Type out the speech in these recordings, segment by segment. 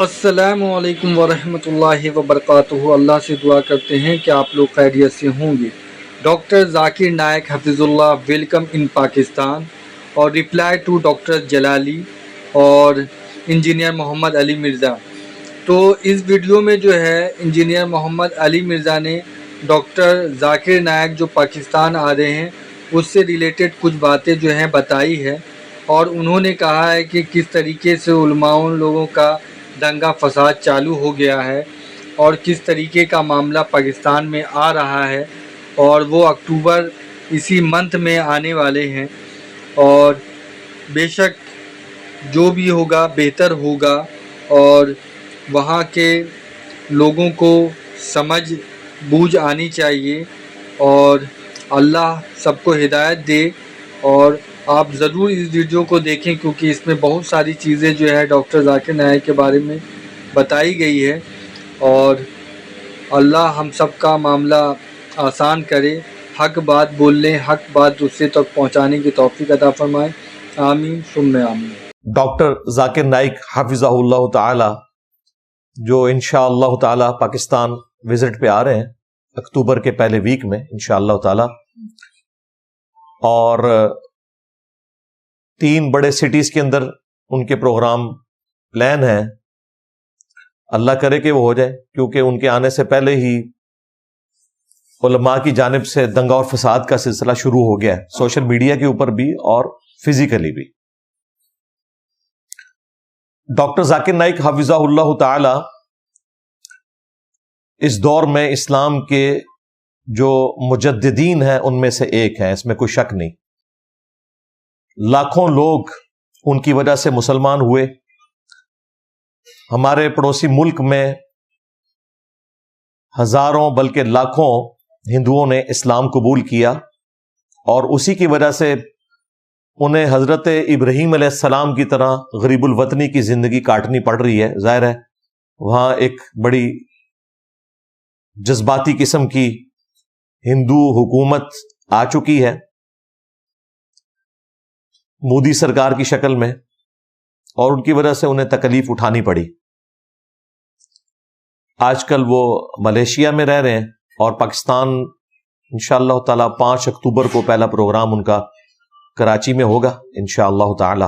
السلام علیکم ورحمۃ اللہ وبرکاتہ۔ اللہ سے دعا کرتے ہیں کہ آپ لوگ خیریت سے ہوں گے۔ ڈاکٹر ذاکر نائک حفظ اللہ ویلکم ان پاکستان، اور ریپلائی ٹو ڈاکٹر جلالی اور انجینئر محمد علی مرزا۔ تو اس ویڈیو میں جو ہے انجینئر محمد علی مرزا نے ڈاکٹر ذاکر نائک جو پاکستان آ رہے ہیں اس سے ریلیٹڈ کچھ باتیں جو ہیں بتائی ہے، اور انہوں نے کہا ہے کہ کس طریقے سے علماء لوگوں کا دنگا فساد چالو ہو گیا ہے اور کس طریقے کا معاملہ پاکستان میں آ رہا ہے، اور وہ اکتوبر اسی منتھ میں آنے والے ہیں، اور بے شک جو بھی ہوگا بہتر ہوگا، اور وہاں کے لوگوں کو سمجھ بوجھ آنی چاہیے، اور اللہ سب کو ہدایت دے۔ اور آپ ضرور اس ویڈیو کو دیکھیں کیونکہ اس میں بہت ساری چیزیں جو ہے ڈاکٹر ذاکر نائک کے بارے میں بتائی گئی ہے، اور اللہ ہم سب کا معاملہ آسان کرے، حق بات بولنے، حق بات دوسرے تک پہنچانے کی توفیق عطا فرمائے، آمین ثم آمین۔ ڈاکٹر ذاکر نائک حفظہ اللہ تعالی جو انشاءاللہ تعالی پاکستان وزٹ پہ آ رہے ہیں اکتوبر کے پہلے ویک میں انشاءاللہ تعالی، اور 3 بڑے سٹیز کے اندر ان کے پروگرام پلان ہیں۔ اللہ کرے کہ وہ ہو جائے، کیونکہ ان کے آنے سے پہلے ہی علماء کی جانب سے دنگا اور فساد کا سلسلہ شروع ہو گیا ہے، سوشل میڈیا کے اوپر بھی اور فزیکلی بھی۔ ڈاکٹر ذاکر نائک حفظہ اللہ تعالی اس دور میں اسلام کے جو مجددین ہیں ان میں سے ایک ہیں، اس میں کوئی شک نہیں۔ لاکھوں لوگ ان کی وجہ سے مسلمان ہوئے۔ ہمارے پڑوسی ملک میں ہزاروں بلکہ لاکھوں ہندوؤں نے اسلام قبول کیا، اور اسی کی وجہ سے انہیں حضرت ابراہیم علیہ السلام کی طرح غریب الوطنی کی زندگی کاٹنی پڑ رہی ہے۔ ظاہر ہے وہاں ایک بڑی جذباتی قسم کی ہندو حکومت آ چکی ہے مودی سرکار کی شکل میں، اور ان کی وجہ سے انہیں تکلیف اٹھانی پڑی۔ آج کل وہ ملیشیا میں رہ رہے ہیں، اور پاکستان انشاءاللہ تعالی 5 اکتوبر کو پہلا پروگرام ان کا کراچی میں ہوگا انشاءاللہ تعالی۔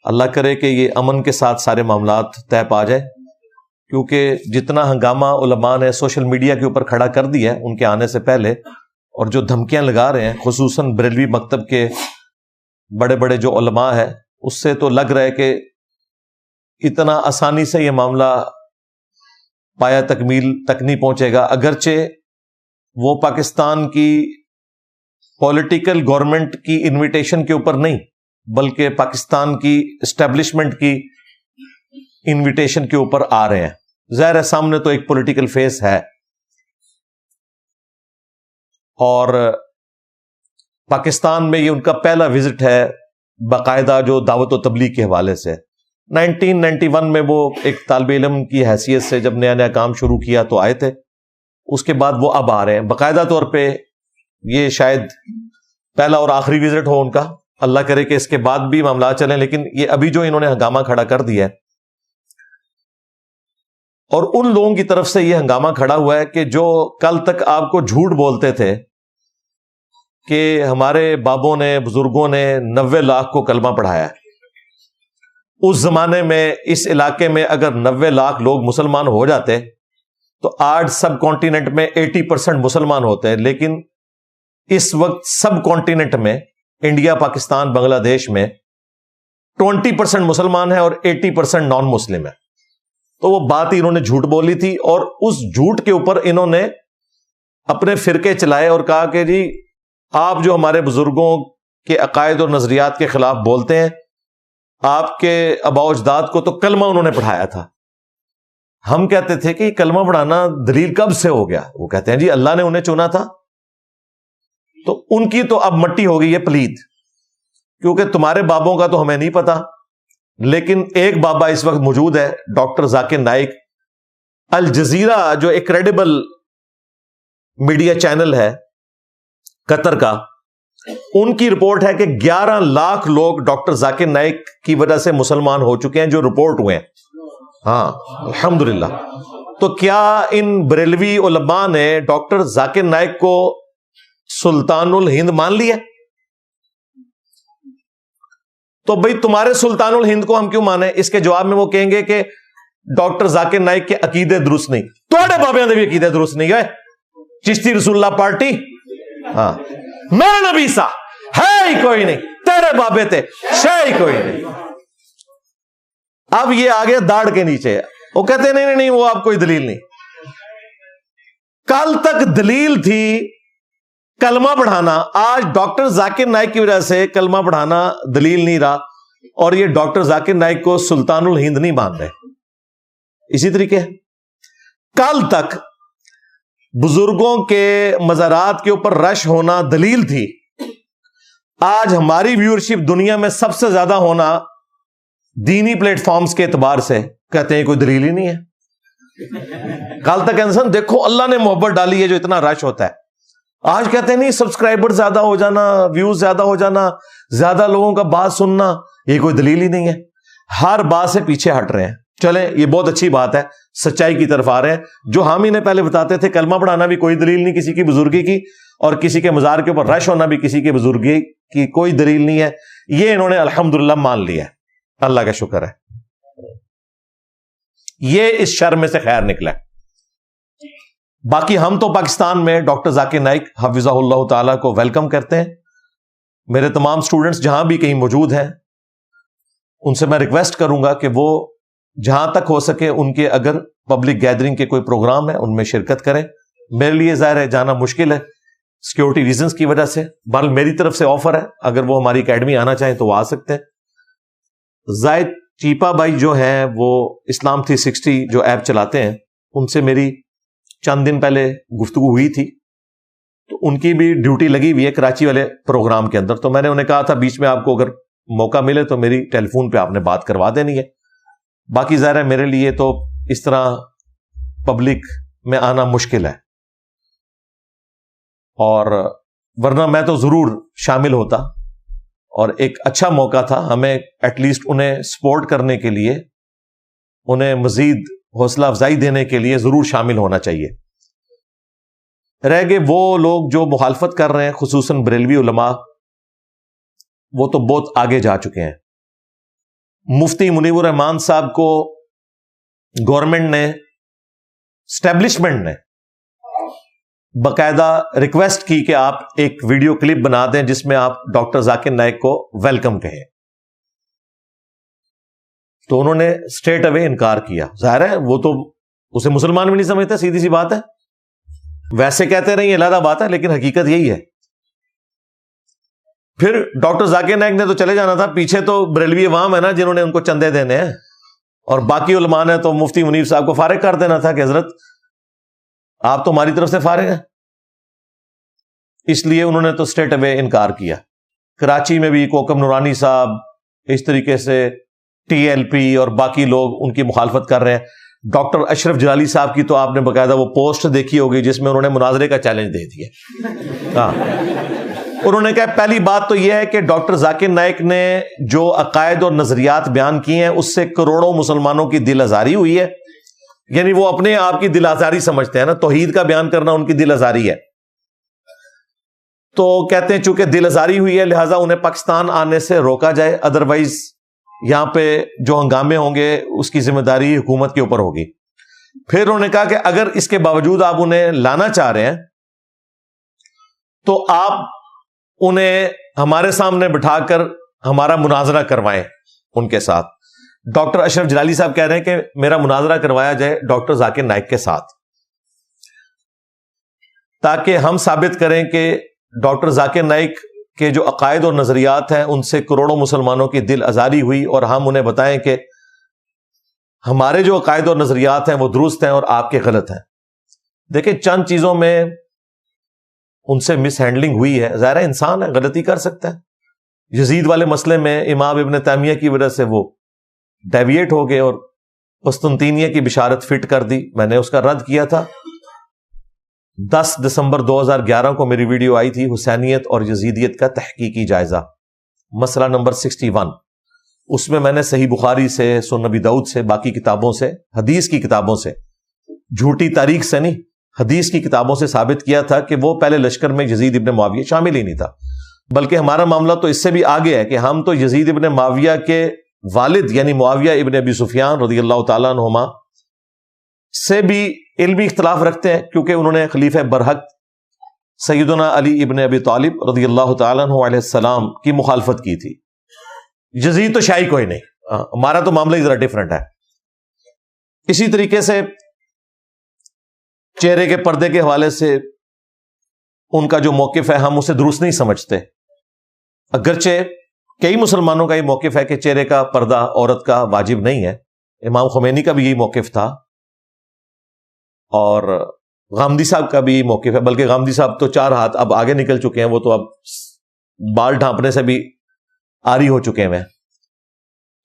اللہ کرے کہ یہ امن کے ساتھ سارے معاملات طے پا جائے، کیونکہ جتنا ہنگامہ علماء نے سوشل میڈیا کے اوپر کھڑا کر دیا ہے ان کے آنے سے پہلے، اور جو دھمکیاں لگا رہے ہیں خصوصاً بریلوی مکتب کے بڑے بڑے جو علماء ہیں، اس سے تو لگ رہا ہے کہ اتنا آسانی سے یہ معاملہ پایا تکمیل تک نہیں پہنچے گا، اگرچہ وہ پاکستان کی پولیٹیکل گورنمنٹ کی انویٹیشن کے اوپر نہیں بلکہ پاکستان کی اسٹیبلشمنٹ کی انویٹیشن کے اوپر آ رہے ہیں۔ ظاہر ہے سامنے تو ایک پولیٹیکل فیس ہے، اور پاکستان میں یہ ان کا پہلا وزٹ ہے باقاعدہ جو دعوت و تبلیغ کے حوالے سے۔ 1991 میں وہ ایک طالب علم کی حیثیت سے جب نیا نیا کام شروع کیا تو آئے تھے، اس کے بعد وہ اب آ رہے ہیں باقاعدہ طور پہ۔ یہ شاید پہلا اور آخری وزٹ ہو ان کا، اللہ کرے کہ اس کے بعد بھی معاملات چلیں، لیکن یہ ابھی جو انہوں نے ہنگامہ کھڑا کر دیا ہے، اور ان لوگوں کی طرف سے یہ ہنگامہ کھڑا ہوا ہے کہ جو کل تک آپ کو جھوٹ بولتے تھے کہ ہمارے بابوں نے بزرگوں نے 90 لاکھ کو کلمہ پڑھایا ہے۔ اس زمانے میں اس علاقے میں اگر 90 لاکھ لوگ مسلمان ہو جاتے تو آج سب کانٹیننٹ میں 80% مسلمان ہوتے ہیں، لیکن اس وقت سب کانٹیننٹ میں انڈیا، پاکستان، بنگلہ دیش میں 20% مسلمان ہیں اور 80% نان مسلم ہے۔ تو وہ بات ہی انہوں نے جھوٹ بولی تھی، اور اس جھوٹ کے اوپر انہوں نے اپنے فرقے چلائے اور کہا کہ جی آپ جو ہمارے بزرگوں کے عقائد اور نظریات کے خلاف بولتے ہیں، آپ کے آباء و اجداد کو تو کلمہ انہوں نے پڑھایا تھا۔ ہم کہتے تھے کہ کلمہ پڑھانا دلیل کب سے ہو گیا؟ وہ کہتے ہیں جی اللہ نے انہیں چنا تھا۔ تو ان کی تو اب مٹی ہو گئی ہے پلید، کیونکہ تمہارے بابوں کا تو ہمیں نہیں پتا، لیکن ایک بابا اس وقت موجود ہے ڈاکٹر ذاکر نائک۔ الجزیرہ جو ایک کریڈیبل میڈیا چینل ہے قطر کا، ان کی رپورٹ ہے کہ 11 لاکھ لوگ ڈاکٹر ذاکر نائک کی وجہ سے مسلمان ہو چکے ہیں، جو رپورٹ ہوئے ہیں۔ ہاں الحمدللہ. تو کیا ان بریلوی علماء نے ڈاکٹر ذاکر نائک کو سلطان الہند مان لیا؟ تو بھئی تمہارے سلطان الہند کو ہم کیوں مانے؟ اس کے جواب میں وہ کہیں گے کہ ڈاکٹر ذاکر نائک کے عقیدے درست نہیں. توڑے بابیاں دے بھی عقیدے درست نہیں گئے. چشتی رسول اللہ پارٹی، ہاں میرا نبی سا ہے ہی کوئی نہیں، تیرے بابے تھے شے ہی کوئی نہیں. اب یہ آگے داڑھ کے نیچے وہ کہتے ہیں نہیں وہ آپ کوئی دلیل نہیں. کل تک دلیل تھی کلمہ پڑھانا، آج ڈاکٹر ذاکر نائک کی وجہ سے کلمہ پڑھانا دلیل نہیں رہا، اور یہ ڈاکٹر ذاکر نائک کو سلطان الہند نہیں مان رہے. اسی طریقے کل تک بزرگوں کے مزارات کے اوپر رش ہونا دلیل تھی، آج ہماری ویورشپ دنیا میں سب سے زیادہ ہونا دینی پلیٹ فارمز کے اعتبار سے کہتے ہیں کوئی دلیل ہی نہیں ہے. کل تک انسان دیکھو اللہ نے محبت ڈالی ہے جو اتنا رش ہوتا ہے، آج کہتے ہیں نہیں سبسکرائبر زیادہ ہو جانا، ویوز زیادہ ہو جانا، زیادہ لوگوں کا بات سننا، یہ کوئی دلیل ہی نہیں ہے. ہر بات سے پیچھے ہٹ رہے ہیں. چلیں یہ بہت اچھی بات ہے، سچائی کی طرف آ رہے ہیں. جو ہم انہیں پہلے بتاتے تھے کلمہ پڑھانا بھی کوئی دلیل نہیں کسی کی بزرگی کی، اور کسی کے مزار کے اوپر رش ہونا بھی کسی کے بزرگی کی کوئی دلیل نہیں ہے، یہ انہوں نے الحمدللہ مان لیا ہے. اللہ کا شکر ہے، یہ اس شر میں سے خیر نکلا ہے. باقی ہم تو پاکستان میں ڈاکٹر ذاکر نائک حفظہ اللہ تعالیٰ کو ویلکم کرتے ہیں. میرے تمام سٹوڈنٹس جہاں بھی کہیں موجود ہیں ان سے میں ریکویسٹ کروں گا کہ وہ جہاں تک ہو سکے ان کے اگر پبلک گیدرنگ کے کوئی پروگرام ہے ان میں شرکت کریں. میرے لیے ظاہر ہے جانا مشکل ہے سیکورٹی ریزنز کی وجہ سے، بہرحال میری طرف سے آفر ہے اگر وہ ہماری اکیڈمی آنا چاہیں تو وہ آ سکتے ہیں. زائد چیپا بھائی جو ہیں وہ اسلام 360 جو ایپ چلاتے ہیں، ان سے میری چند دن پہلے گفتگو ہوئی تھی، تو ان کی بھی ڈیوٹی لگی ہوئی ہے کراچی والے پروگرام کے اندر. تو میں نے انہیں کہا تھا بیچ میں آپ کو اگر موقع ملے تو میری ٹیلی فون پہ آپ نے بات کروا دینی ہے. باقی ظاہر ہے میرے لیے تو اس طرح پبلک میں آنا مشکل ہے، اور ورنہ میں تو ضرور شامل ہوتا، اور ایک اچھا موقع تھا ہمیں ایٹ لیسٹ انہیں سپورٹ کرنے کے لیے، انہیں مزید حوصلہ افزائی دینے کے لیے ضرور شامل ہونا چاہیے. رہ گئے وہ لوگ جو مخالفت کر رہے ہیں خصوصاً بریلوی علماء، وہ تو بہت آگے جا چکے ہیں. مفتی منیب الرحمان صاحب کو گورنمنٹ نے، اسٹیبلشمنٹ نے باقاعدہ ریکویسٹ کی کہ آپ ایک ویڈیو کلپ بنا دیں جس میں آپ ڈاکٹر ذاکر نائک کو ویلکم کہیں. تو انہوں نے اسٹریٹ اوے انکار کیا. ظاہر ہے وہ تو اسے مسلمان بھی نہیں سمجھتے، سیدھی سی بات ہے. ویسے کہتے رہے یہ علیحدہ بات ہے، لیکن حقیقت یہی ہے. پھر ڈاکٹر ذاکر نائک نے تو چلے جانا تھا، پیچھے تو بریلوی عوام ہے نا جنہوں نے ان کو چندے دینے ہیں، اور باقی علماء نے تو مفتی منیب صاحب کو فارغ کر دینا تھا کہ حضرت آپ تو ہماری طرف سے فارغ ہیں. اس لیے انہوں نے تو اسٹریٹ اوے انکار کیا. کراچی میں بھی کوکب نورانی صاحب، اس طریقے سے ٹی ایل پی اور باقی لوگ ان کی مخالفت کر رہے ہیں. ڈاکٹر اشرف جلالی صاحب کی تو آپ نے باقاعدہ وہ پوسٹ دیکھی ہوگی جس میں انہوں نے مناظرے کا چیلنج دے دیا. ہاں انہوں نے کہا پہلی بات تو یہ ہے کہ ڈاکٹر ذاکر نائک نے جو عقائد اور نظریات بیان کیے ہیں اس سے کروڑوں مسلمانوں کی دل آزاری ہوئی ہے. یعنی وہ اپنے آپ کی دل آزاری سمجھتے ہیں نا، توحید کا بیان کرنا ان کی دل آزاری ہے. تو کہتے ہیں چونکہ دل آزاری ہوئی ہے لہٰذا انہیں پاکستان آنے سے روکا جائے، ادروائز یہاں پہ جو ہنگامے ہوں گے اس کی ذمہ داری حکومت کے اوپر ہوگی. پھر انہوں نے کہا کہ اگر اس کے باوجود آپ انہیں لانا چاہ رہے ہیں تو آپ انہیں ہمارے سامنے بٹھا کر ہمارا مناظرہ کروائیں ان کے ساتھ. ڈاکٹر اشرف جلالی صاحب کہہ رہے ہیں کہ میرا مناظرہ کروایا جائے ڈاکٹر ذاکر نائک کے ساتھ، تاکہ ہم ثابت کریں کہ ڈاکٹر ذاکر نائک کے جو عقائد اور نظریات ہیں ان سے کروڑوں مسلمانوں کی دل آزاری ہوئی، اور ہم انہیں بتائیں کہ ہمارے جو عقائد اور نظریات ہیں وہ درست ہیں اور آپ کے غلط ہیں. دیکھیں چند چیزوں میں ان سے مس ہینڈلنگ ہوئی ہے، ظاہر ہے انسان ہے غلطی کر سکتا ہے. یزید والے مسئلے میں امام ابن تیمیہ کی وجہ سے وہ ڈیویٹ ہو گئے اور قسطنطینیہ کی بشارت فٹ کر دی، میں نے اس کا رد کیا تھا. 10 دسمبر 2011 کو میری ویڈیو آئی تھی حسینیت اور یزیدیت کا تحقیقی جائزہ، مسئلہ نمبر 61. اس میں میں نے صحیح بخاری سے، سنن نبی داؤد سے، باقی کتابوں سے، حدیث کی کتابوں سے، جھوٹی تاریخ سے نہیں، حدیث کی کتابوں سے ثابت کیا تھا کہ وہ پہلے لشکر میں یزید ابن معاویہ شامل ہی نہیں تھا، بلکہ ہمارا معاملہ تو اس سے بھی آگے ہے کہ ہم تو یزید ابن معاویہ کے والد یعنی معاویہ ابن ابی سفیان رضی اللہ تعالیٰ عنہما سے بھی علمی اختلاف رکھتے ہیں، کیونکہ انہوں نے خلیفہ برحق سیدنا علی ابن ابی طالب رضی اللہ تعالیٰ عنہ علیہ السلام کی مخالفت کی تھی۔ یزید تو شاہی کوئی نہیں، ہمارا تو معاملہ ہی ذرا ڈفرنٹ ہے۔ اسی طریقے سے چہرے کے پردے کے حوالے سے ان کا جو موقف ہے ہم اسے درست نہیں سمجھتے، اگرچہ کئی مسلمانوں کا یہ موقف ہے کہ چہرے کا پردہ عورت کا واجب نہیں ہے، امام خمینی کا بھی یہی موقف تھا اور غامدی صاحب کا بھی یہی موقف ہے، بلکہ غامدی صاحب تو 4 ہاتھ اب آگے نکل چکے ہیں، وہ تو اب بال ڈھانپنے سے بھی آری ہو چکے ہیں۔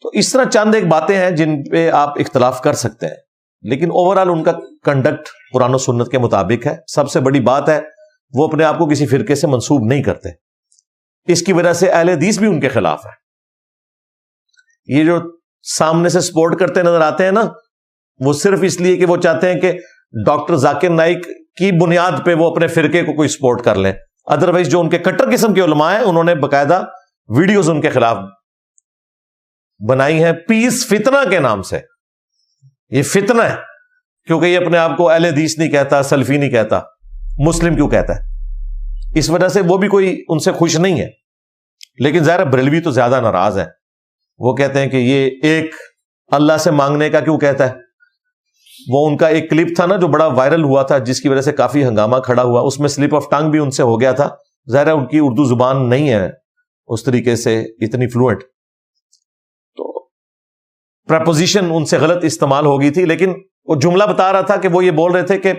تو اس طرح چند ایک باتیں ہیں جن پہ آپ اختلاف کر سکتے ہیں، لیکن اوورآل ان کا کنڈکٹ قرآن و سنت کے مطابق ہے۔ سب سے بڑی بات ہے وہ اپنے آپ کو کسی فرقے سے منسوب نہیں کرتے، اس کی وجہ سے اہل حدیث بھی ان کے خلاف ہے۔ یہ جو سامنے سے سپورٹ کرتے نظر آتے ہیں نا، وہ صرف اس لیے کہ وہ چاہتے ہیں کہ ڈاکٹر ذاکر نائک کی بنیاد پہ وہ اپنے فرقے کو کوئی سپورٹ کر لیں، ادروائز جو ان کے کٹر قسم کے علماء ہیں انہوں نے باقاعدہ ویڈیوز ان کے خلاف بنائی ہیں پیس فتنہ کے نام سے۔ یہ فتنہ ہے کیونکہ یہ اپنے آپ کو اہل حدیث نہیں کہتا، سلفی نہیں کہتا، مسلم کیوں کہتا ہے؟ اس وجہ سے وہ بھی کوئی ان سے خوش نہیں ہے، لیکن ظاہر بریلوی تو زیادہ ناراض ہے۔ وہ کہتے ہیں کہ یہ ایک اللہ سے مانگنے کا کیوں کہتا ہے؟ وہ ان کا ایک کلپ تھا نا جو بڑا وائرل ہوا تھا، جس کی وجہ سے کافی ہنگامہ کھڑا ہوا، اس میں سلپ آف ٹنگ بھی ان سے ہو گیا تھا۔ ظاہر ان کی اردو زبان نہیں ہے اس طریقے سے اتنی فلوئنٹ، تو پریپوزیشن ان سے غلط استعمال ہو گئی تھی، لیکن وہ جملہ بتا رہا تھا کہ وہ یہ بول رہے تھے کہ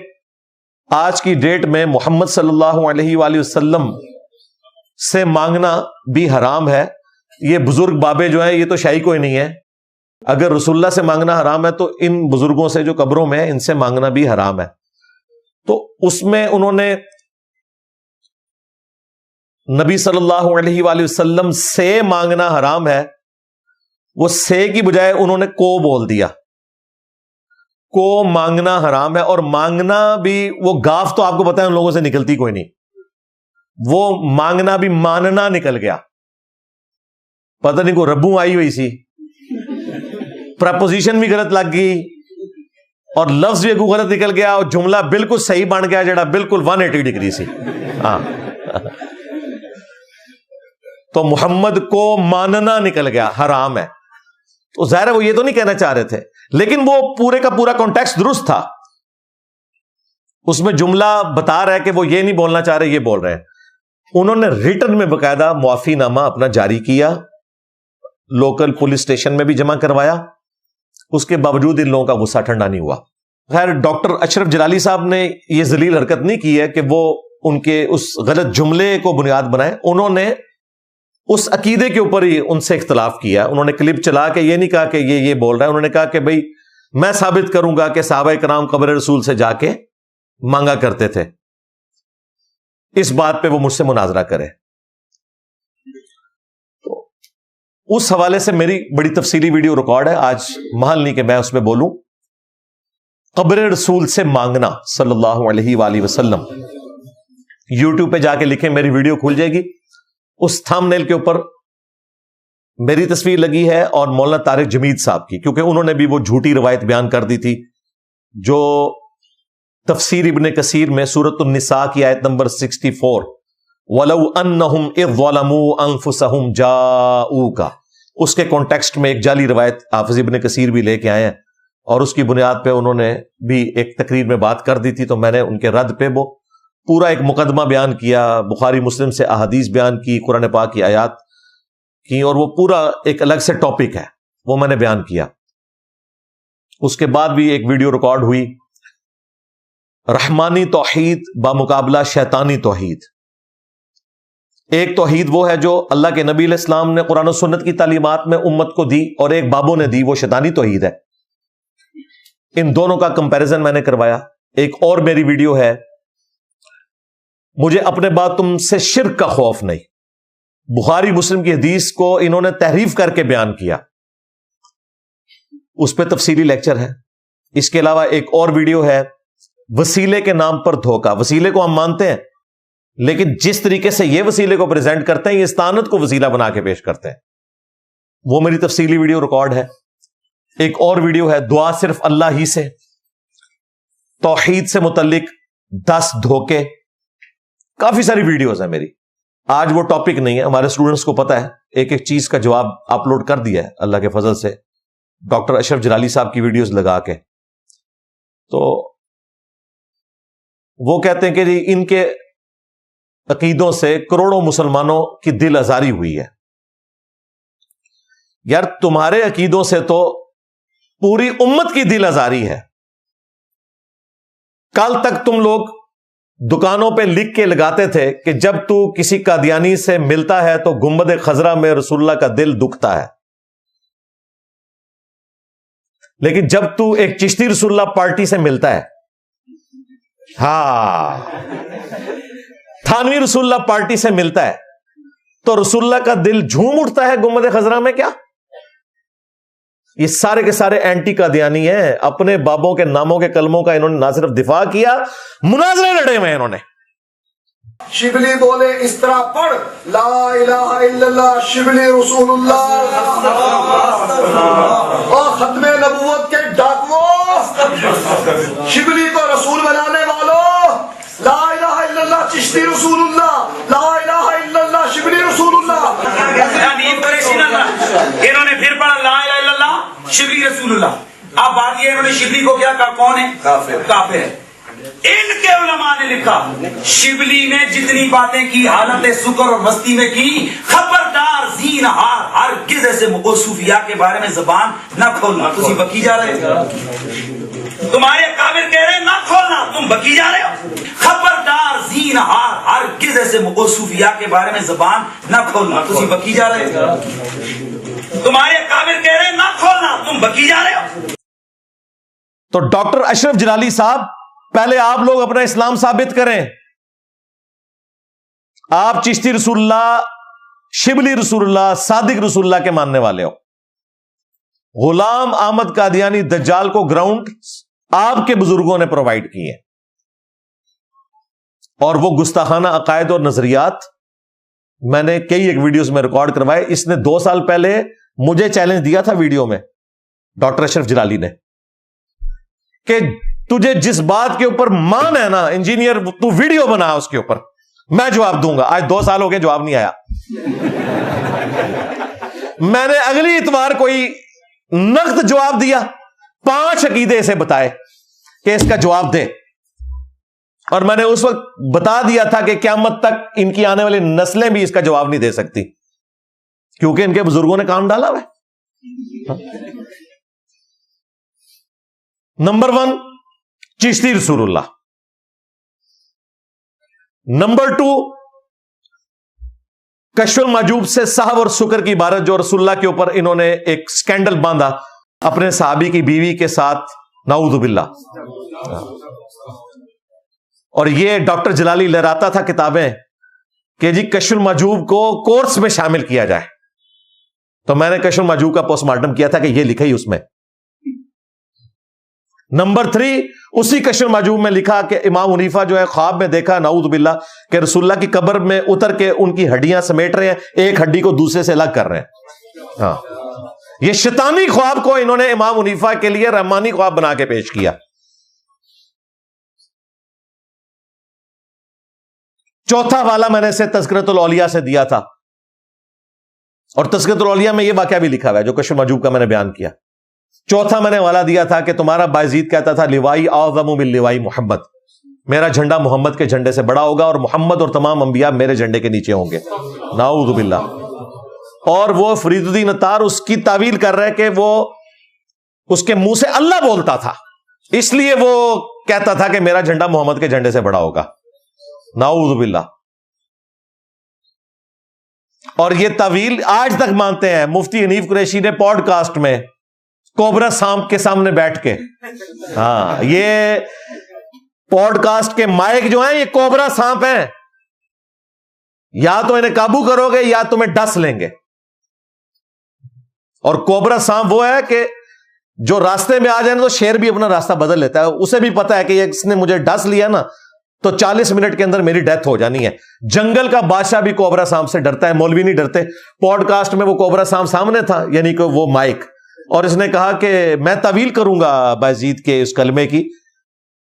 آج کی ڈیٹ میں محمد صلی اللہ علیہ وآلہ وسلم سے مانگنا بھی حرام ہے۔ یہ بزرگ بابے جو ہیں یہ تو شاہی کوئی نہیں ہے، اگر رسول اللہ سے مانگنا حرام ہے تو ان بزرگوں سے جو قبروں میں ہیں ان سے مانگنا بھی حرام ہے۔ تو اس میں انہوں نے نبی صلی اللہ علیہ وآلہ وسلم سے مانگنا حرام ہے، وہ سے کی بجائے انہوں نے کو بول دیا، کو مانگنا حرام ہے، اور مانگنا بھی وہ گاف تو آپ کو پتا ہے ان لوگوں سے نکلتی کوئی نہیں، وہ مانگنا بھی ماننا نکل گیا، پتہ نہیں کوئی ربوں آئی ہوئی سی، پریپوزیشن بھی غلط لگ گئی اور لفظ بھی غلط نکل گیا اور جملہ بالکل صحیح بن گیا جڑا بالکل 180 ڈگری سی۔ ہاں تو محمد کو ماننا نکل گیا، حرام ہے۔ تو ظاہر ہے وہ یہ تو نہیں کہنا چاہ رہے تھے، لیکن وہ پورے کا پورا کانٹیکسٹ درست تھا، اس میں جملہ بتا رہا ہے کہ وہ یہ نہیں بولنا چاہ رہے، یہ بول رہے ہیں۔ انہوں نے ریٹن میں باقاعدہ معافی نامہ اپنا جاری کیا، لوکل پولیس اسٹیشن میں بھی جمع کروایا، اس کے باوجود ان لوگوں کا غصہ ٹھنڈا نہیں ہوا۔ خیر ڈاکٹر اشرف جلالی صاحب نے یہ ذلیل حرکت نہیں کی ہے کہ وہ ان کے اس غلط جملے کو بنیاد بنائے، انہوں نے اس عقیدے کے اوپر ہی ان سے اختلاف کیا۔ انہوں نے کلپ چلا کے یہ نہیں کہا کہ یہ بول رہا ہے، انہوں نے کہا کہ بھئی میں ثابت کروں گا کہ صحابہ کرام قبر رسول سے جا کے مانگا کرتے تھے، اس بات پہ وہ مجھ سے مناظرہ کرے۔ تو اس حوالے سے میری بڑی تفصیلی ویڈیو ریکارڈ ہے، آج محل نہیں کہ میں اس میں بولوں۔ قبر رسول سے مانگنا صلی اللہ علیہ وآلہ وسلم، یوٹیوب پہ جا کے لکھیں، میری ویڈیو کھل جائے گی، اس تھم نیل کے اوپر میری تصویر لگی ہے اور مولانا طارق جمید صاحب کی، کیونکہ انہوں نے بھی وہ جھوٹی روایت بیان کر دی تھی جو تفسیر ابن کثیر میں سورۃ النساء کی آیت نمبر 64 وَلَوْ أَنَّهُمْ إِذْ ظَلَمُوا أَنفُسَهُمْ جَاءُوكَ، اس کے کانٹیکسٹ میں ایک جعلی روایت حافظ ابن کثیر بھی لے کے آئے ہیں، اور اس کی بنیاد پہ انہوں نے بھی ایک تقریر میں بات کر دی تھی، تو میں نے ان کے رد پہ وہ پورا ایک مقدمہ بیان کیا، بخاری مسلم سے احادیث بیان کی، قرآن پاک کی آیات کی، اور وہ پورا ایک الگ سے ٹاپک ہے، وہ میں نے بیان کیا۔ اس کے بعد بھی ایک ویڈیو ریکارڈ ہوئی، رحمانی توحید بامقابلہ شیطانی توحید۔ ایک توحید وہ ہے جو اللہ کے نبی علیہ السلام نے قرآن و سنت کی تعلیمات میں امت کو دی، اور ایک بابوں نے دی، وہ شیطانی توحید ہے۔ ان دونوں کا کمپیریزن میں نے کروایا۔ ایک اور میری ویڈیو ہے، مجھے اپنے بعد تم سے شرک کا خوف نہیں، بخاری مسلم کی حدیث کو انہوں نے تحریف کر کے بیان کیا، اس پہ تفصیلی لیکچر ہے. اس کے علاوہ ایک اور ویڈیو ہے وسیلے کے نام پر دھوکہ. وسیلے کو ہم مانتے ہیں لیکن جس طریقے سے یہ وسیلے کو پریزنٹ کرتے ہیں یہ استعانت کو وسیلہ بنا کے پیش کرتے ہیں. وہ میری تفصیلی ویڈیو ریکارڈ ہے. ایک اور ویڈیو ہے دعا صرف اللہ ہی سے, توحید سے متعلق 10 دھوکے. کافی ساری ویڈیوز ہیں میری. آج وہ ٹاپک نہیں ہے, ہمارے اسٹوڈنٹس کو پتا ہے, ایک ایک چیز کا جواب اپلوڈ کر دیا ہے اللہ کے فضل سے, ڈاکٹر اشرف جلالی صاحب کی ویڈیوز لگا کے. تو وہ کہتے ہیں کہ جی ان کے عقیدوں سے کروڑوں مسلمانوں کی دل آزاری ہوئی ہے. یار تمہارے عقیدوں سے تو پوری امت کی دل آزاری ہے. کل تک تم لوگ دکانوں پہ لکھ کے لگاتے تھے کہ جب تو کسی قادیانی سے ملتا ہے تو گنبد خضرا میں رسول اللہ کا دل دکھتا ہے, لیکن جب تو ایک چشتی رسول اللہ پارٹی سے ملتا ہے, ہاں تھانوی رسول اللہ پارٹی سے ملتا ہے تو رسول اللہ کا دل جھوم اٹھتا ہے گنبد خضرا میں. کیا یہ سارے کے سارے اینٹی قادیانی ہیں. اپنے بابوں کے ناموں کے کلموں کا انہوں نے نہ صرف دفاع کیا, مناظرے لڑے ہوئے انہوں نے. شبلی بولے اس طرح پڑھ لا الہ الا اللہ شبلی رسول اللہ. اور ختم نبوت کے ڈاکووں, شبلی کو رسول بنانے والوں, لا الہ الا اللہ چشتی رسول اللہ, لا الہ الا اللہ شبلی رسول اللہ. انہوں نے پھر پڑھا لا الہ الا اللہ شبلی رسول اللہ. اب بات یہ انہوں نے شبلی کو کیا کہا, کون ہے؟ کافر ہے. ان کے علماء نے لکھا شبلی نے جتنی باتیں کی حالت سکر اور مستی میں کی, خبردار زینہار ہرگز ایسے صوفیاء کے بارے میں زبان نہ کھولنا. تم بکی جا رہے ہو, تمہارے کافر کہہ رہے نہ کھولنا, تم بکی جا رہے ہو. خبردار زینہار ہرگز ایسے صوفیاء کے بارے میں زبان نہ کھولنا. تم بکی جا رہے ہو, تمہارے کافر کہہ رہے نہ کھولنا, تم بکی جا رہے ہو. تو ڈاکٹر اشرف جلالی صاحب پہلے آپ لوگ اپنا اسلام ثابت کریں. آپ چشتی رسول اللہ, شبلی رسول اللہ, صادق رسول اللہ کے ماننے والے ہو. غلام احمد قادیانی دجال کو گراؤنڈ آپ کے بزرگوں نے پرووائڈ کیے, اور وہ گستاخانہ عقائد اور نظریات میں نے کئی ایک ویڈیوز میں ریکارڈ کروائے. اس نے 2 سال پہلے مجھے چیلنج دیا تھا ویڈیو میں, ڈاکٹر اشرف جلالی نے, کہ تجھے جس بات کے اوپر مان ہے نا انجینئر, تو ویڈیو بنا اس کے اوپر, میں جواب دوں گا. آج 2 سال ہو گئے جواب نہیں آیا. میں نے اگلی اتوار کوئی نقد جواب دیا, 5 عقیدے سے بتائے کہ اس کا جواب دے, اور میں نے اس وقت بتا دیا تھا کہ قیامت تک ان کی آنے والی نسلیں بھی اس کا جواب نہیں دے سکتی, کیونکہ ان کے بزرگوں نے کام ڈالا ہوا ہے. نمبر 1 چشتی رسول اللہ. نمبر 2 کشف المحجوب سے صحب اور سکر کی عبارت, جو رسول اللہ کے اوپر انہوں نے ایک سکینڈل باندھا اپنے صحابی کی بیوی کے ساتھ, نعوذ باللہ. اور یہ ڈاکٹر جلالی لہراتا تھا کتابیں کہ جی کشف المحجوب کو کورس میں شامل کیا جائے. تو میں نے کشف المحجوب کا پوسٹ مارٹم کیا تھا کہ یہ لکھا ہی اس میں. نمبر 3 اسی کشف المحجوب میں لکھا کہ امام حنیفہ جو ہے خواب میں دیکھا, نعوذ باللہ, کہ رسول اللہ کی قبر میں اتر کے ان کی ہڈیاں سمیٹ رہے ہیں, ایک ہڈی کو دوسرے سے الگ کر رہے ہیں. ہاں, یہ شیطانی خواب کو انہوں نے امام حنیفہ کے لیے رحمانی خواب بنا کے پیش کیا. چوتھا والا میں نے اسے تذکرۃ الاولیاء سے دیا تھا, اور تذکرۃ الاولیاء میں یہ واقعہ بھی لکھا ہوا ہے جو کشف المحجوب کا میں نے بیان کیا. چوتھا میں نے والا دیا تھا کہ تمہارا بایزید کہتا تھا لوائی اعظم من لوائی محمد, میرا جھنڈا محمد کے جھنڈے سے بڑا ہوگا, اور محمد اور تمام انبیاء میرے جھنڈے کے نیچے ہوں گے. نعوذ باللہ. اور وہ فرید الدین عطار اس کی تعویل کر رہے کہ وہ اس کے منہ سے اللہ بولتا تھا, اس لیے وہ کہتا تھا کہ میرا جھنڈا محمد کے جھنڈے سے بڑا ہوگا. نعوذ باللہ. اور یہ تعویل آج تک مانتے ہیں. مفتی حنیف قریشی نے پوڈ کاسٹ میں کوبرا سانپ کے سامنے بیٹھ کے, ہاں, یہ پوڈ کاسٹ کے مائک جو ہیں یہ کوبرا سانپ ہیں, یا تو انہیں قابو کرو گے یا تمہیں ڈس لیں گے. اور کوبرا سانپ وہ ہے کہ جو راستے میں آ جائے نا تو شیر بھی اپنا راستہ بدل لیتا ہے. اسے بھی پتا ہے کہ اس نے مجھے ڈس لیا نا تو 40 منٹ کے اندر میری ڈیتھ ہو جانی ہے. جنگل کا بادشاہ بھی کوبرا سانپ سے ڈرتا ہے, مولوی نہیں ڈرتے. پوڈ کاسٹ میں وہ کوبرا سانپ سامنے تھا, یعنی کہ وہ مائک, اور اس نے کہا کہ میں تعویل کروں گا بایزید کے اس کلمے کی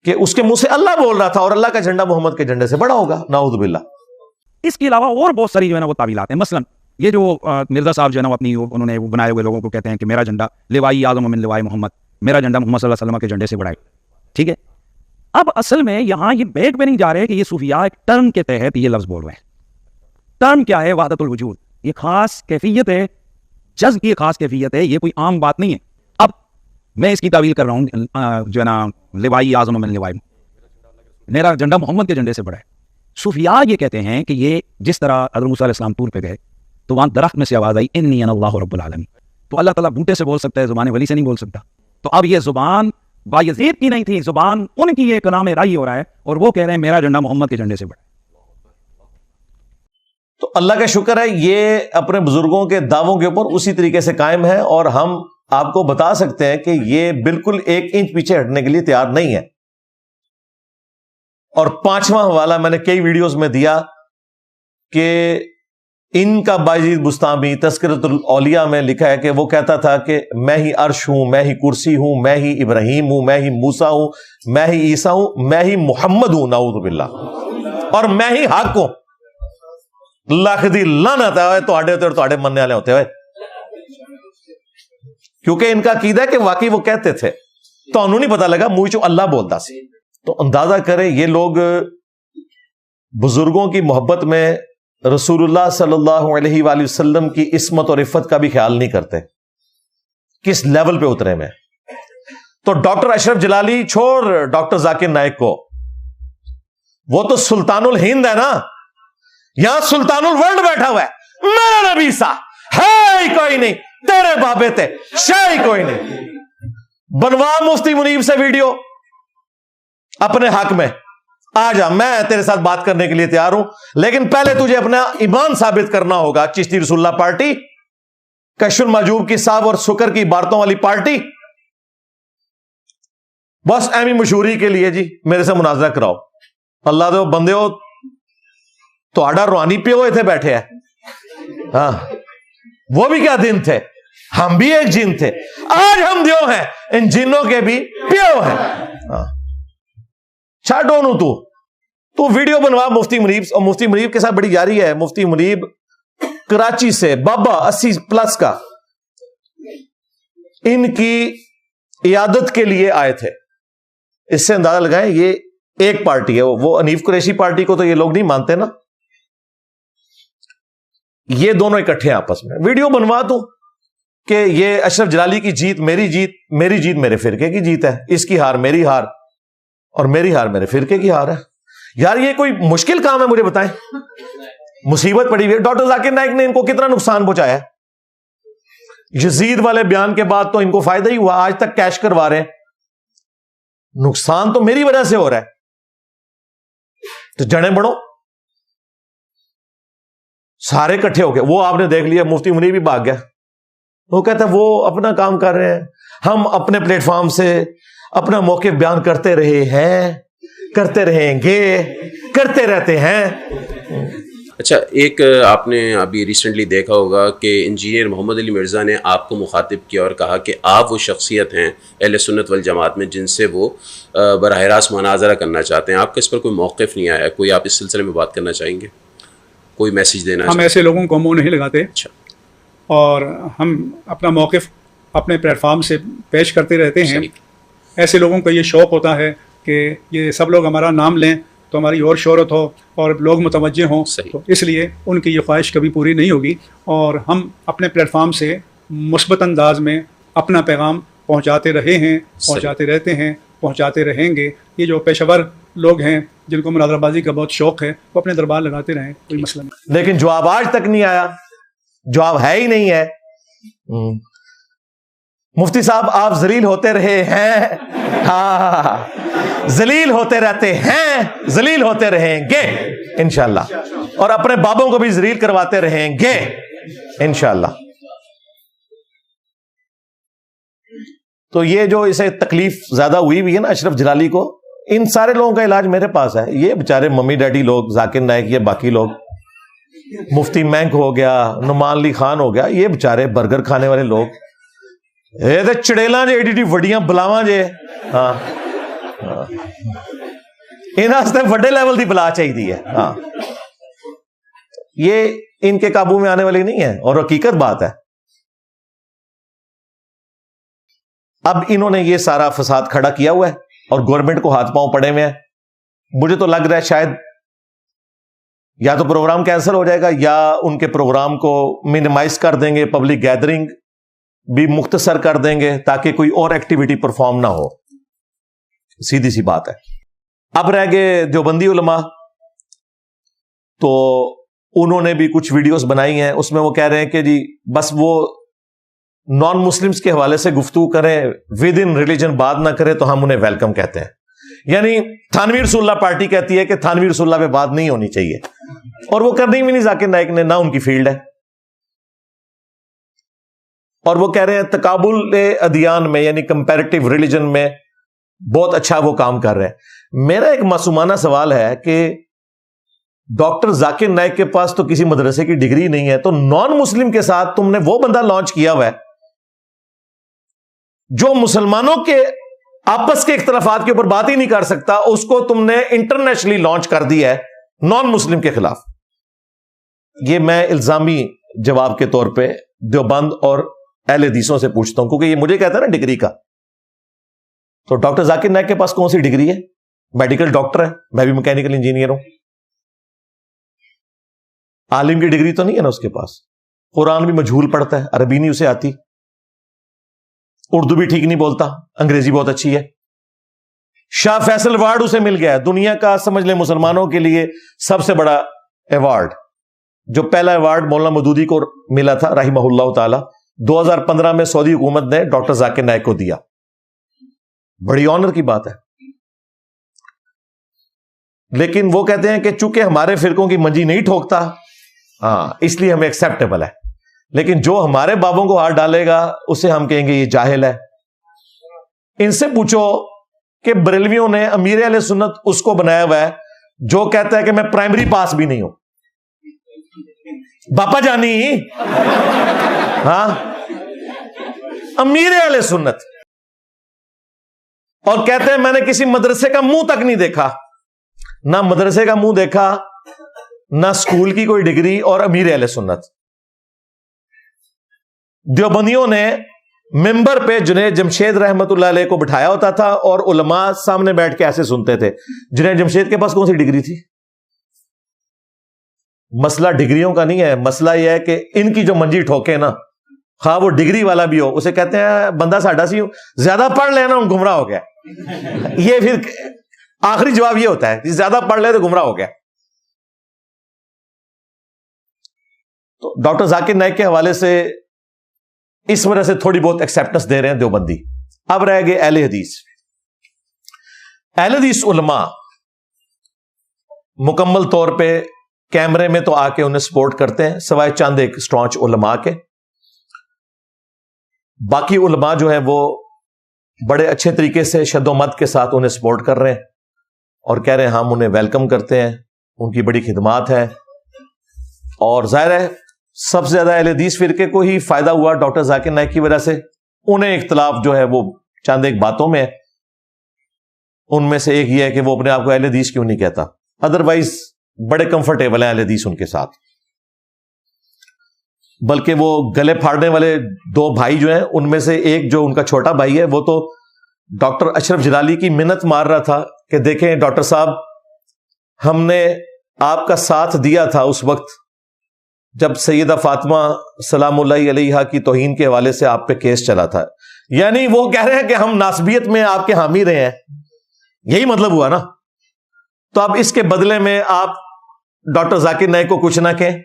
کہ اس کے منہ سے اللہ بول رہا تھا اور اللہ کا جھنڈا محمد کے جھنڈے سے بڑا ہوگا. نعوذ باللہ. اس کے علاوہ اور بہت ساری جو ہے نا وہ تعویلات ہیں. مثلا یہ جو مرزا صاحب جو ہے نا اپنی انہوں نے بنائے ہوئے لوگوں کو کہتے ہیں کہ میرا جھنڈا لوائی اعظم من لوائی محمد, میرا جھنڈا محمد صلی اللہ علیہ وسلم کے جھنڈے سے بڑا ہے. ٹھیک ہے, اب اصل میں یہاں یہ بیک پہ نہیں جا رہے کہ یہ صوفیاء ایک ٹرم کے تحت یہ لفظ بول رہے ہیں. ٹرم کیا ہے؟ وحدت الوجود. یہ خاص کیفیت ہے, جذب کی خاص کیفیت ہے, یہ کوئی عام بات نہیں ہے. اب میں اس کی تعویل کر رہا ہوں جو ہے نا لوائی اعظم من لوائی, میرا جھنڈا محمد کے جھنڈے سے بڑا ہے. صوفیاء یہ کہتے ہیں کہ یہ جس طرح حضرت موسیٰ علیہ السلام طور پہ گئے تو وہاں درخت میں سے آواز آئی انی انا اللہ رب العالمین, تو اللہ تعالیٰ بوٹے سے بول سکتا ہے, زبان ولی سے نہیں بول سکتا. تو اب یہ زبان بایزید کی نہیں تھی, زبان ان کی ایک نام رائی ہو رہا ہے اور وہ کہہ رہے ہیں میرا جھنڈا محمد کے جھنڈے سے بڑا. تو اللہ کا شکر ہے یہ اپنے بزرگوں کے دعووں کے اوپر اسی طریقے سے قائم ہے, اور ہم آپ کو بتا سکتے ہیں کہ یہ بالکل 1 انچ پیچھے ہٹنے کے لیے تیار نہیں ہے. اور 5واں حوالہ میں نے کئی ویڈیوز میں دیا کہ ان کا بایزید بستامی تذکرۃ الاولیاء میں لکھا ہے کہ وہ کہتا تھا کہ میں ہی عرش ہوں, میں ہی کرسی ہوں, میں ہی ابراہیم ہوں, میں ہی موسیٰ ہوں, میں ہی عیسیٰ ہوں, میں ہی محمد ہوں, نعوذ باللہ, اور میں ہی حق ہوں. لکھ دی لعنت ہے تواڈے تے اور تواڈے مننے والے ہوتے ہوئے, کیونکہ ان کا عقیدہ ہے کہ واقعی وہ کہتے تھے, تو انہوں نہیں پتا لگا منہ چوں اللہ بولتا سی. تو اندازہ کریں یہ لوگ بزرگوں کی محبت میں رسول اللہ صلی اللہ علیہ وآلہ وسلم کی عصمت اور عفت کا بھی خیال نہیں کرتے, کس لیول پہ اترے میں. تو ڈاکٹر اشرف جلالی چھوڑ ڈاکٹر ذاکر نائک کو, وہ تو سلطان الہند ہے نا, یہاں سلطان الورلڈ بیٹھا ہوا ہے. میرا نبی سا ہے ہی کوئی نہیں, تیرے بابے تے شے ہی کوئی نہیں. بنوا مفتی منیب سے ویڈیو اپنے حق میں, آ جا, میں تیرے ساتھ بات کرنے کے لیے تیار ہوں, لیکن پہلے تجھے اپنا ایمان ثابت کرنا ہوگا. چشتی رسول اللہ پارٹی, کشف المحجوب کی صاحب اور سکر کی عبارتوں والی پارٹی, بس ایمی مشہوری کے لیے جی میرے سے مناظرہ کراؤ. اللہ دے بندے ہو تو آڈا روحانی پیو تھے بیٹھے ہیں, ہاں وہ بھی کیا دن تھے, ہم بھی ایک جن تھے, آج ہم دیو ہیں, ان جنوں کے بھی پیو ہیں. ہاں چھاڑو نو تو ویڈیو بنوا مفتی منیب, اور مفتی منیب کے ساتھ بڑی یاری ہے. مفتی منیب کراچی سے بابا 80+ کا ان کی عیادت کے لیے آئے تھے. اس سے اندازہ لگائیں یہ ایک پارٹی ہے. وہ حنیف قریشی پارٹی کو تو یہ لوگ نہیں مانتے نا, یہ دونوں اکٹھے ہیں آپس میں. ویڈیو بنوا دوں کہ یہ اشرف جلالی کی جیت میری جیت, میری جیت میرے فرقے کی جیت ہے, اس کی ہار میری ہار, اور میری ہار میرے فرقے کی ہار ہے. یار یہ کوئی مشکل کام ہے؟ مجھے بتائیں. مصیبت پڑی ہوئی ہے. ڈاکٹر ذاکر نائک نے ان کو کتنا نقصان پہنچایا ہے. یزید والے بیان کے بعد تو ان کو فائدہ ہی ہوا, آج تک کیش کروا رہے ہیں. نقصان تو میری وجہ سے ہو رہا ہے. تو جڑیں بڑھو, سارے کٹھے ہو گئے. وہ آپ نے دیکھ لیا مفتی منی بھی بھاگ گیا. وہ کہتا ہے وہ اپنا کام کر رہے ہیں, ہم اپنے پلیٹ فارم سے اپنا موقف بیان کرتے رہے ہیں, کرتے رہیں گے, کرتے رہتے ہیں. اچھا, ایک آپ نے ابھی ریسنٹلی دیکھا ہوگا کہ انجینئر محمد علی مرزا نے آپ کو مخاطب کیا اور کہا کہ آپ وہ شخصیت ہیں اہل سنت والجماعت میں جن سے وہ براہ راست مناظرہ کرنا چاہتے ہیں. آپ کا اس پر کوئی موقف نہیں آیا, کوئی آپ اس سلسلے میں بات کرنا چاہیں گے, کوئی میسج دینا ہم ایسے لوگوں کو منہ نہیں لگاتے. اچھا, اور ہم اپنا موقف اپنے پلیٹ فارم سے پیش کرتے رہتے ہیں. ایسے لوگوں کو یہ شوق ہوتا ہے کہ یہ سب لوگ ہمارا نام لیں تو ہماری اور شہرت ہو اور لوگ متوجہ ہوں, تو اس لیے ان کی یہ خواہش کبھی پوری نہیں ہوگی. اور ہم اپنے پلیٹ فارم سے مثبت انداز میں اپنا پیغام پہنچاتے رہے ہیں, پہنچاتے رہتے ہیں, پہنچاتے رہیں گے. یہ جو پیشہ ور لوگ ہیں جن کو مناظرہ بازی کا بہت شوق ہے وہ اپنے دربار لگاتے رہیں, کوئی مسئلہ نہیں. لیکن جواب آج تک نہیں آیا, جواب ہے ہی نہیں ہے. مفتی صاحب آپ ذلیل ہوتے رہے ہیں, ہاں ذلیل ہوتے رہتے ہیں, ذلیل ہوتے رہیں گے انشاءاللہ, اور اپنے بابوں کو بھی ذلیل کرواتے رہیں گے انشاءاللہ. تو یہ جو اسے تکلیف زیادہ ہوئی ہے نا اشرف جلالی کو، ان سارے لوگوں کا علاج میرے پاس ہے. یہ بیچارے ممی ڈیڈی لوگ، ذاکر نائک، یہ باقی لوگ، مفتی مینک ہو گیا، نعمان علی خان ہو گیا، یہ بیچارے برگر کھانے والے لوگ، یہ تو چڑیلاں جے ایڈی ایڈی وڈیاں بلاواں جے. ہاں انہاں وڈے لیول دی بلا چاہیے. ہاں یہ ان کے قابو میں آنے والی نہیں ہے، اور حقیقت بات ہے. اب انہوں نے یہ سارا فساد کھڑا کیا ہوا ہے اور گورنمنٹ کو ہاتھ پاؤں پڑے ہوئے ہیں. مجھے تو لگ رہا ہے شاید یا تو پروگرام کینسل ہو جائے گا یا ان کے پروگرام کو منیمائز کر دیں گے، پبلک گیدرنگ بھی مختصر کر دیں گے تاکہ کوئی اور ایکٹیویٹی پرفارم نہ ہو. سیدھی سی بات ہے. اب رہ گئے دیوبندی علماء، تو انہوں نے بھی کچھ ویڈیوز بنائی ہیں. اس میں وہ کہہ رہے ہیں کہ جی بس وہ نان مسلمز کے حوالے سے گفتگو کریں، ود ان ریلیجن بات نہ کریں تو ہم انہیں ویلکم کہتے ہیں. یعنی تھانوی رسول اللہ پارٹی کہتی ہے کہ تھانوی رسول اللہ پہ بات نہیں ہونی چاہیے، اور وہ کرنی بھی نہیں ذاکر نائک نے، نہ ان کی فیلڈ ہے. اور وہ کہہ رہے ہیں تقابل ادیان میں یعنی کمپیریٹیو ریلیجن میں بہت اچھا وہ کام کر رہے ہیں. میرا ایک معصومانہ سوال ہے کہ ڈاکٹر ذاکر نائک کے پاس تو کسی مدرسے کی ڈگری نہیں ہے، تو نان مسلم کے ساتھ تم نے وہ بندہ لانچ کیا ہوا ہے جو مسلمانوں کے آپس کے اختلافات کے اوپر بات ہی نہیں کر سکتا، اس کو تم نے انٹرنیشنلی لانچ کر دیا ہے نان مسلم کے خلاف. یہ میں الزامی جواب کے طور پہ دیوبند اور اہل حدیثوں سے پوچھتا ہوں، کیونکہ یہ مجھے کہتا ہے نا ڈگری کا. تو ڈاکٹر ذاکر نائک کے پاس کون سی ڈگری ہے؟ میڈیکل ڈاکٹر ہے، میں بھی میکینیکل انجینئر ہوں. عالم کی ڈگری تو نہیں ہے نا اس کے پاس. قرآن بھی مجہول پڑھتا ہے، عربی نہیں اسے آتی، اردو بھی ٹھیک نہیں بولتا، انگریزی بہت اچھی ہے. شاہ فیصل ایوارڈ اسے مل گیا ہے، دنیا کا سمجھ لیں مسلمانوں کے لیے سب سے بڑا ایوارڈ. جو پہلا ایوارڈ مولانا مودودی کو ملا تھا رحمہ اللہ تعالی، 2015 میں سعودی حکومت نے ڈاکٹر ذاکر نائک کو دیا. بڑی آنر کی بات ہے. لیکن وہ کہتے ہیں کہ چونکہ ہمارے فرقوں کی منجی نہیں ٹھوکتا، ہاں اس لیے ہمیں ایکسیپٹیبل ہے، لیکن جو ہمارے بابوں کو ہاتھ ڈالے گا اسے ہم کہیں گے یہ جاہل ہے. ان سے پوچھو کہ بریلویوں نے امیر اہل سنت اس کو بنایا ہوا ہے جو کہتا ہے کہ میں پرائمری پاس بھی نہیں ہوں. باپا جانی، ہاں امیر اہل سنت، اور کہتے ہیں میں نے کسی مدرسے کا منہ تک نہیں دیکھا. نہ مدرسے کا منہ دیکھا، نہ اسکول کی کوئی ڈگری، اور امیر اہل سنت. دیوبندیوں نے ممبر پہ جنید جمشید رحمت اللہ علیہ کو بٹھایا ہوتا تھا اور علماء سامنے بیٹھ کے ایسے سنتے تھے. جنید جمشید کے پاس کون سی ڈگری تھی؟ مسئلہ ڈگریوں کا نہیں ہے، مسئلہ یہ ہے کہ ان کی جو منجی ٹھوکے نا، خواہ وہ ڈگری والا بھی ہو، اسے کہتے ہیں بندہ ساڈا سی زیادہ پڑھ لے نا گمراہ ہو گیا. یہ پھر آخری جواب یہ ہوتا ہے، زیادہ پڑھ لے تو گمراہ ہو گیا. تو ڈاکٹر ذاکر نائک کے حوالے سے اس وجہ سے تھوڑی بہت ایکسیپٹنس دے رہے ہیں دیوبندی. اب رہ گئے اہل حدیث. اہل حدیث علماء مکمل طور پہ کیمرے میں تو آ کے انہیں سپورٹ کرتے ہیں، سوائے چند ایک اسٹرانچ علماء کے. باقی علماء جو ہیں وہ بڑے اچھے طریقے سے شد و مد کے ساتھ انہیں سپورٹ کر رہے ہیں اور کہہ رہے ہیں ہم انہیں ویلکم کرتے ہیں، ان کی بڑی خدمات ہے. اور ظاہر ہے سب سے زیادہ اہل حدیث فرقے کو ہی فائدہ ہوا ڈاکٹر ذاکر نائک کی وجہ سے. انہیں اختلاف جو ہے وہ چند ایک باتوں میں ہے. ان میں سے ایک یہ ہے کہ وہ اپنے آپ کو اہل حدیث کیوں نہیں کہتا، ادروائز بڑے کمفرٹیبل ہیں اہل حدیث ان کے ساتھ. بلکہ وہ گلے پھاڑنے والے دو بھائی جو ہیں، ان میں سے ایک جو ان کا چھوٹا بھائی ہے وہ تو ڈاکٹر اشرف جلالی کی منت مار رہا تھا کہ دیکھیں ڈاکٹر صاحب، ہم نے آپ کا ساتھ دیا تھا اس وقت جب سیدہ فاطمہ سلام اللہ علیہا کی توہین کے حوالے سے آپ پہ کیس چلا تھا. یعنی وہ کہہ رہے ہیں کہ ہم ناسبیت میں آپ کے حامی رہے ہیں، یہی مطلب ہوا نا. تو اب اس کے بدلے میں آپ ڈاکٹر ذاکر نائک کو کچھ نہ کہیں.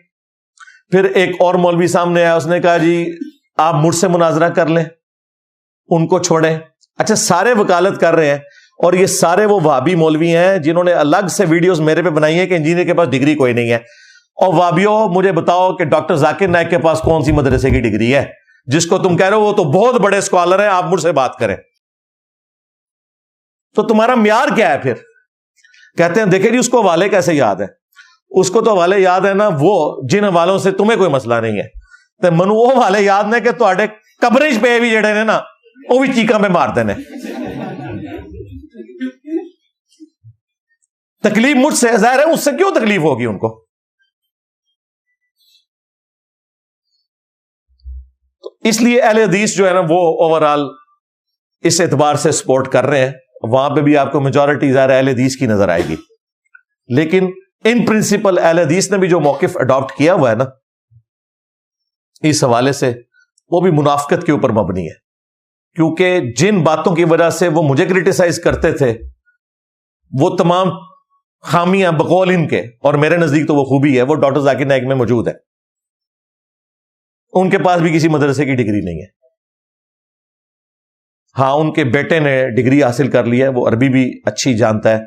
پھر ایک اور مولوی سامنے آیا، اس نے کہا جی آپ مجھ سے مناظرہ کر لیں، ان کو چھوڑیں. اچھا سارے وکالت کر رہے ہیں اور یہ سارے وہ وہابی مولوی ہیں جنہوں نے الگ سے ویڈیوز میرے پہ بنائی ہیں کہ انجینئر کے پاس ڈگری کوئی نہیں ہے. اور وہابیوں مجھے بتاؤ کہ ڈاکٹر ذاکر نائک کے پاس کون سی مدرسے کی ڈگری ہے؟ جس کو تم کہہ رہے ہو وہ تو بہت بڑے اسکالر ہیں, آپ مجھ سے بات کریں. تو تمہارا معیار کیا ہے پھر؟ کہتے ہیں دیکھیں جی اس کو حوالے کیسے یاد ہے. اس کو تو حوالے یاد ہے نا وہ جن حوالوں سے تمہیں کوئی مسئلہ نہیں ہے. تو منو وہ حوالے یاد نے کہ تواڈے قبرش پہ بھی جڑے نے نا وہ بھی چیکاں پہ مارتے ہیں. تکلیف مجھ سے, ظاہر ہے اس سے کیوں تکلیف ہوگی ان کو. تو اس لیے اہل حدیث جو ہے نا وہ اوورال اس اعتبار سے سپورٹ کر رہے ہیں. وہاں پہ بھی آپ کو میجورٹی ظاہر اہل حدیث کی نظر آئے گی, لیکن ان پرنسپل اہل حدیث نے بھی جو موقف اڈاپٹ کیا ہوا ہے نا اس حوالے سے, وہ بھی منافقت کے اوپر مبنی ہے. کیونکہ جن باتوں کی وجہ سے وہ مجھے کرٹیسائز کرتے تھے وہ تمام خامیاں بقول ان کے, اور میرے نزدیک تو وہ خوبی ہے, وہ ڈاکٹر ذاکر نائک میں موجود ہے. ان کے پاس بھی کسی مدرسے کی ڈگری نہیں ہے. ہاں ان کے بیٹے نے ڈگری حاصل کر لی ہے, وہ عربی بھی اچھی جانتا ہے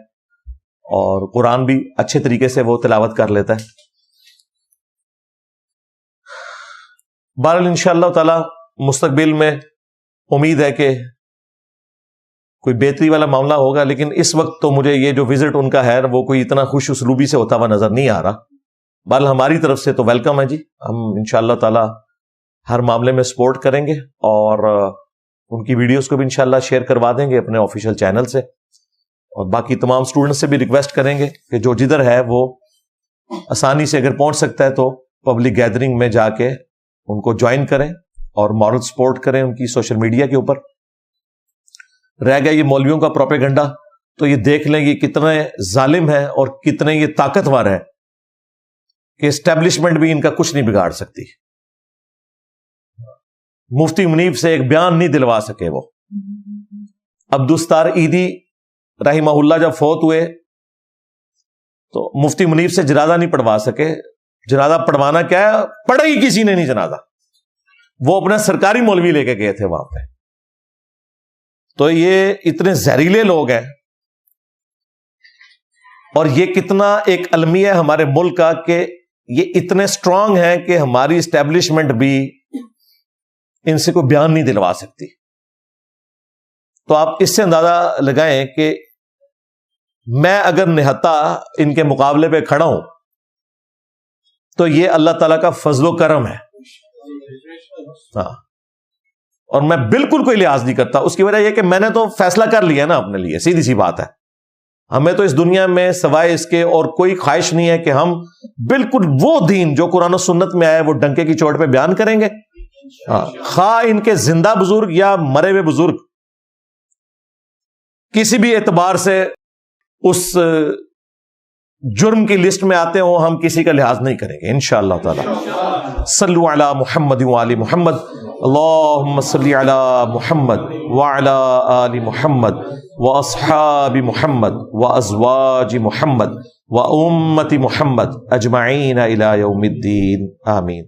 اور قرآن بھی اچھے طریقے سے وہ تلاوت کر لیتا ہے. بہرحال انشاءاللہ تعالی مستقبل میں امید ہے کہ کوئی بہتری والا معاملہ ہوگا, لیکن اس وقت تو مجھے یہ جو وزٹ ان کا ہے وہ کوئی اتنا خوش اسلوبی سے ہوتا ہوا نظر نہیں آ رہا. بہرحال ہماری طرف سے تو ویلکم ہے جی, ہم انشاءاللہ تعالی ہر معاملے میں سپورٹ کریں گے اور ان کی ویڈیوز کو بھی انشاءاللہ شیئر کروا دیں گے اپنے آفیشیل چینل سے. اور باقی تمام اسٹوڈنٹ سے بھی ریکویسٹ کریں گے کہ جو جدھر ہے وہ آسانی سے اگر پہنچ سکتا ہے تو پبلک گیدرنگ میں جا کے ان کو جوائن کریں اور مورل سپورٹ کریں ان کی سوشل میڈیا کے اوپر. رہ گیا یہ مولویوں کا پروپیگنڈا, تو یہ دیکھ لیں یہ کتنے ظالم ہیں اور کتنے یہ طاقتور ہیں کہ اسٹیبلشمنٹ بھی ان کا کچھ نہیں بگاڑ سکتی. مفتی منیب سے ایک بیان نہیں دلوا سکے وہ. عبدالستار ایدی رحمہ اللہ جب فوت ہوئے تو مفتی منیب سے جنازہ نہیں پڑھوا سکے. جنازہ پڑھوانا کیا ہے, پڑھا ہی کسی نے نہیں جنازہ, وہ اپنا سرکاری مولوی لے کے گئے تھے وہاں پہ. تو یہ اتنے زہریلے لوگ ہیں, اور یہ کتنا ایک المیہ ہے ہمارے ملک کا کہ یہ اتنے اسٹرانگ ہیں کہ ہماری اسٹیبلشمنٹ بھی ان سے کوئی بیان نہیں دلوا سکتی. تو آپ اس سے اندازہ لگائیں کہ میں اگر نہتا ان کے مقابلے پہ کھڑا ہوں تو یہ اللہ تعالیٰ کا فضل و کرم ہے. ہاں, اور میں بالکل کوئی لحاظ نہیں کرتا. اس کی وجہ یہ کہ میں نے تو فیصلہ کر لیا نا اپنے لیے, سیدھی سی بات ہے. ہمیں تو اس دنیا میں سوائے اس کے اور کوئی خواہش نہیں ہے کہ ہم بالکل وہ دین جو قرآن و سنت میں آیا وہ ڈنکے کی چوٹ پہ بیان کریں گے. خواہ ان کے زندہ بزرگ یا مرے ہوئے بزرگ کسی بھی اعتبار سے اس جرم کی لسٹ میں آتے ہوں, ہم کسی کا لحاظ نہیں کریں گے انشاءاللہ تعالی. صلو علی محمد وآل محمد, اللہم صلی علی محمد وعلی آل محمد واصحاب محمد وازواج محمد وامت محمد اجمعین الی یوم الدین, آمین.